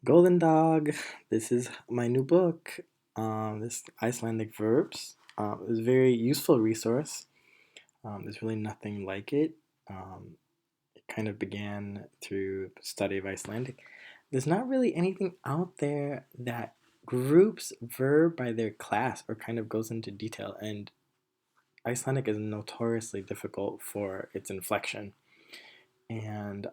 Golden Dog. This is my new book. This Icelandic verbs. It's a very useful resource. There's really nothing like it. It kind of began through study of Icelandic. There's not really anything out there that groups verb by their class or kind of goes into detail. And Icelandic is notoriously difficult for its inflection. And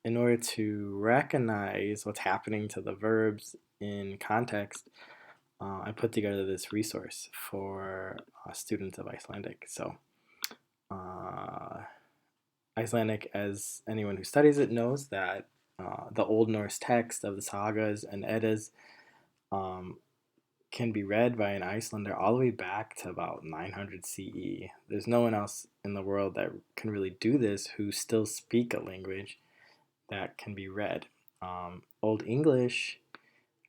in order to recognize what's happening to the verbs in context, I put together this resource for students of Icelandic. So, uh, Icelandic, as anyone who studies it knows, that the Old Norse text of the sagas and eddas um, can be read by an Icelander all the way back to about 900 CE. There's no one else in the world that can really do this who still speak a language that can be read. Old English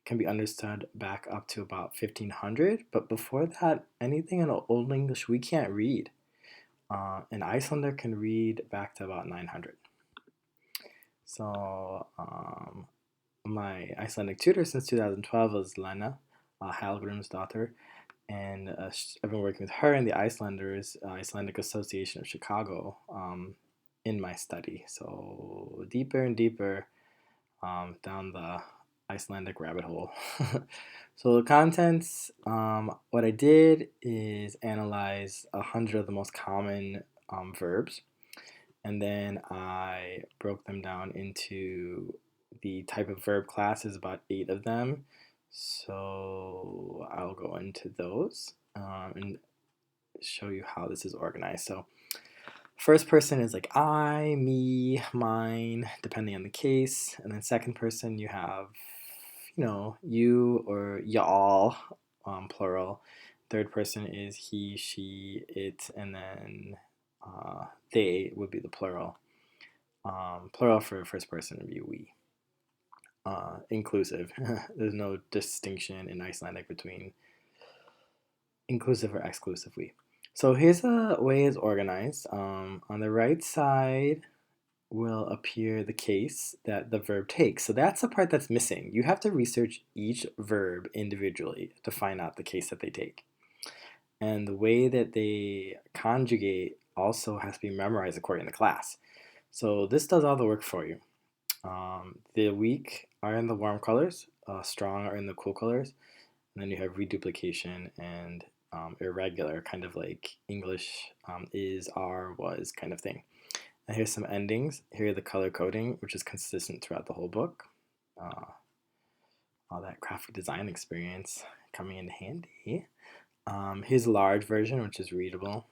can be understood back up to about 1500, but before that, anything in Old English we can't read. An Icelander can read back to about 900. So, my Icelandic tutor since 2012 is Lena, Hallgrim's daughter, and I've been working with her and the Icelanders, Icelandic Association of Chicago, in my study. So, deeper and deeper down the Icelandic rabbit hole. So the contents, what I did is analyze 100 of the most common verbs, and then I broke them down into the type of verb classes, about 8 of them. So I'll go into those and show you how this is organized. So first person is like I, me, mine, depending on the case. And then second person, you have, you or y'all, plural. Third person is he, she, it, and then they would be the plural. Plural for first person would be we. Inclusive. There's no distinction in Icelandic between inclusive or exclusive we. So here's a way it's organized. On the right side will appear the case that the verb takes. So that's the part that's missing. You have to research each verb individually to find out the case that they take. And the way that they conjugate also has to be memorized according to class. So this does all the work for you. The weak are in the warm colors, strong are in the cool colors, and then you have reduplication and irregular, kind of like English is, are, was kind of thing. And here's some endings. Here are the color coding, which is consistent throughout the whole book. All that graphic design experience coming in handy. Here's a large version, which is readable.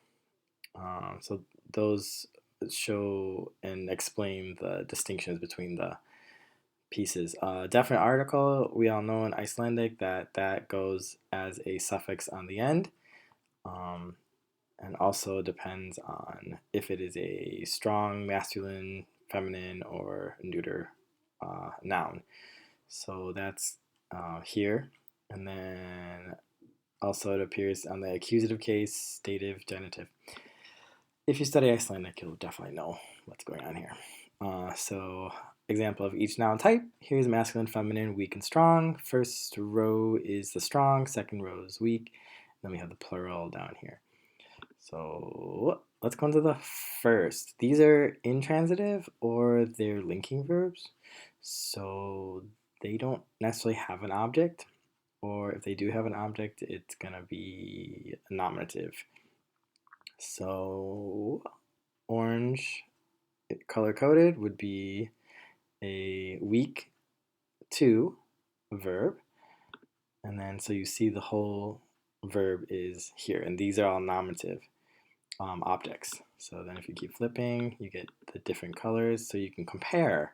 So those show and explain the distinctions between the pieces. Definite article, we all know in Icelandic that goes as a suffix on the end. And also depends on if it is a strong, masculine, feminine, or neuter noun. So that's here. And then also it appears on the accusative case, dative, genitive. If you study Icelandic, you'll definitely know what's going on here. So example of each noun type. Here's masculine, feminine, weak, and strong. First row is the strong, second row is weak. Then we have the plural down here. So let's go into the first. These are intransitive or they're linking verbs. So they don't necessarily have an object, or if they do have an object, it's going to be a nominative. So orange, color coded, would be a weak to verb. And then so you see the whole verb is here, and these are all nominative objects. So then if you keep flipping, you get the different colors, so you can compare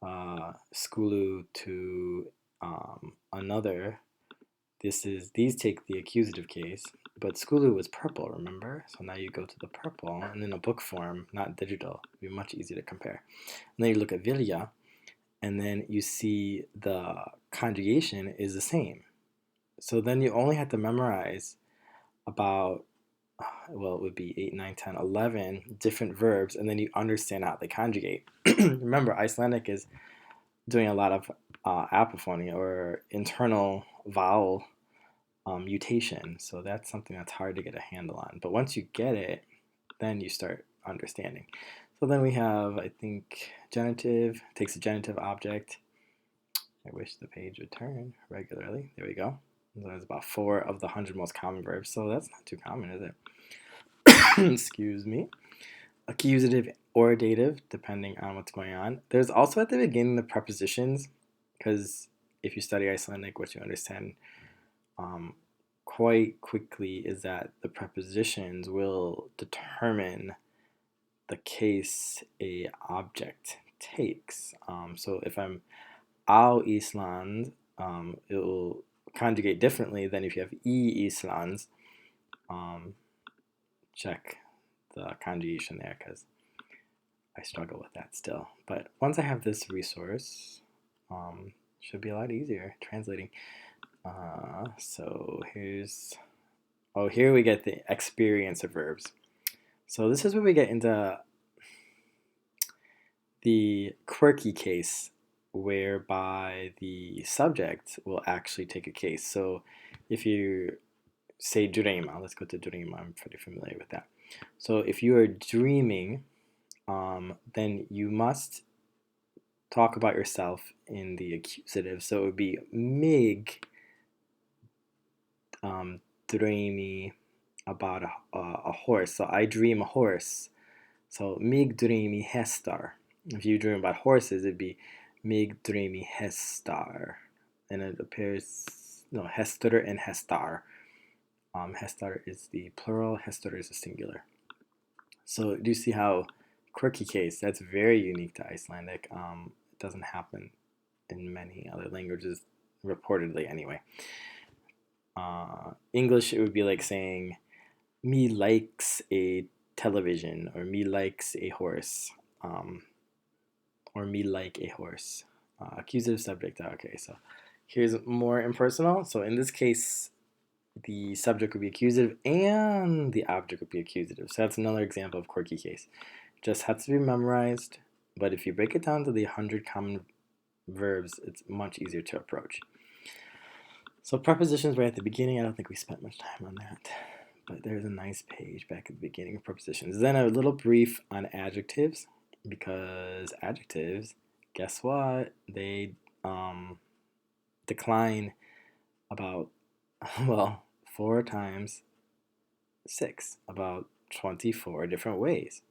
skulu to another. These take the accusative case, but skulu was purple, remember? So now you go to the purple, and in a book form, not digital, it'd be much easier to compare. And then you look at vilja, and then you see the conjugation is the same. So then you only have to memorize about, well, it would be 8, 9, 10, 11 different verbs, and then you understand how they conjugate. Remember, Icelandic is doing a lot of apophony or internal vowel mutation. So that's something that's hard to get a handle on. But once you get it, then you start understanding. So then we have, I think, genitive, takes a genitive object. I wish the page would turn regularly. There we go. There's about 4 of the 100 most common verbs, so that's not too common, is it? Excuse me. Accusative or dative, depending on what's going on. There's also at the beginning the prepositions, because if you study Icelandic, what you understand quite quickly is that the prepositions will determine the case a object takes. So if I'm á Iceland, it will conjugate differently than if you have í Icelands. Check the conjugation there because I struggle with that still. But once I have this resource, should be a lot easier translating. So here we get the experience of verbs. So this is where we get into the quirky case whereby the subject will actually take a case. So if you say drema, let's go to drema, I'm pretty familiar with that. So if you are dreaming, then you must talk about yourself in the accusative. So it would be mig dreami about a horse. So I dream a horse. So mig dreami hestar. If you dream about horses, it'd be mig dreami hestar. And it appears, no, hestar and hestar. Hestar is the plural, hestar is the singular. So do you see how quirky case? That's very unique to Icelandic. It doesn't happen in many other languages, reportedly anyway. English, it would be like saying, me likes a television, or me likes a horse, or me like a horse. Accusative subject, okay, so here's more impersonal. So in this case, the subject would be accusative and the object would be accusative. So that's another example of quirky case. Just has to be memorized, but if you break it down to the 100 common verbs, it's much easier to approach. So prepositions right at the beginning, I don't think we spent much time on that, but there's a nice page back at the beginning of prepositions. Then a little brief on adjectives, because adjectives, guess what? They decline about, well, 4 times 6, about 24 different ways,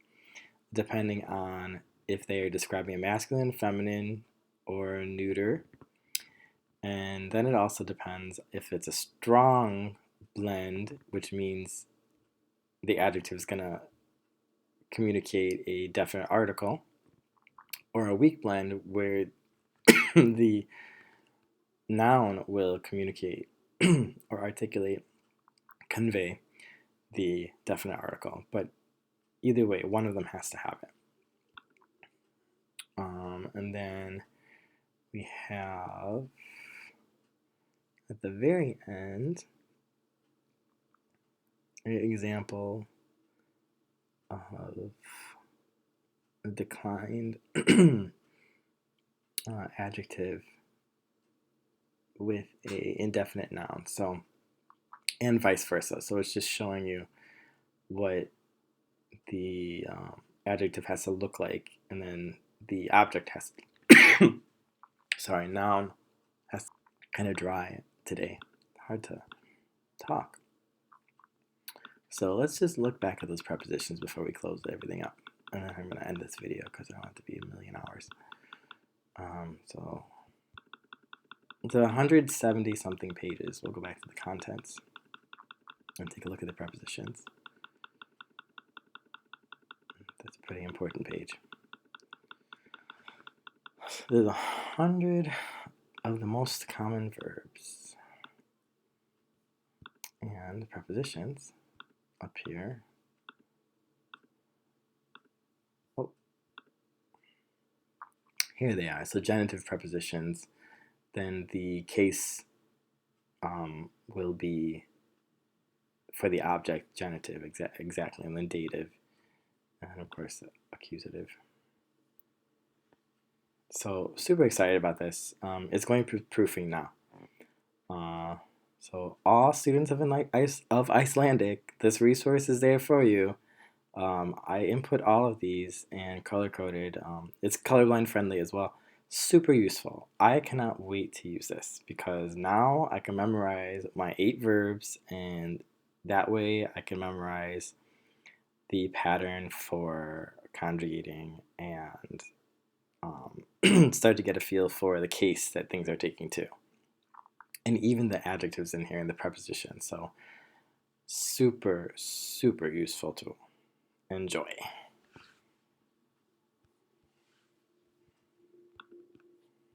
depending on if they are describing a masculine, feminine, or neuter. And then it also depends if it's a strong blend, which means the adjective is going to communicate a definite article, or a weak blend where the noun will communicate or articulate, convey the definite article. But either way, one of them has to have it. And then we have at the very end an example of a declined adjective with a indefinite noun. So, and vice versa. So it's just showing you what the adjective has to look like, and then the object has to sorry, noun has to, kind of dry today. Hard to talk. So let's just look back at those prepositions before we close everything up. And then I'm going to end this video because I don't want it to be a million hours. So the 170 something pages, we'll go back to the contents and take a look at the prepositions. That's a pretty important page. There's 100 of the most common verbs. And the prepositions up here. Oh, here they are. So genitive prepositions. Then the case will be for the object genitive, exactly, and then dative, and of course accusative. So super excited about this. It's going proofing now. Uh, so all students of Icelandic, this resource is there for you. I input all of these and color coded. It's colorblind friendly as well. Super useful. I cannot wait to use this because now I can memorize my 8 verbs, and that way I can memorize the pattern for conjugating and start to get a feel for the case that things are taking too. And even the adjectives in here and the prepositions. So super, super useful tool. Enjoy.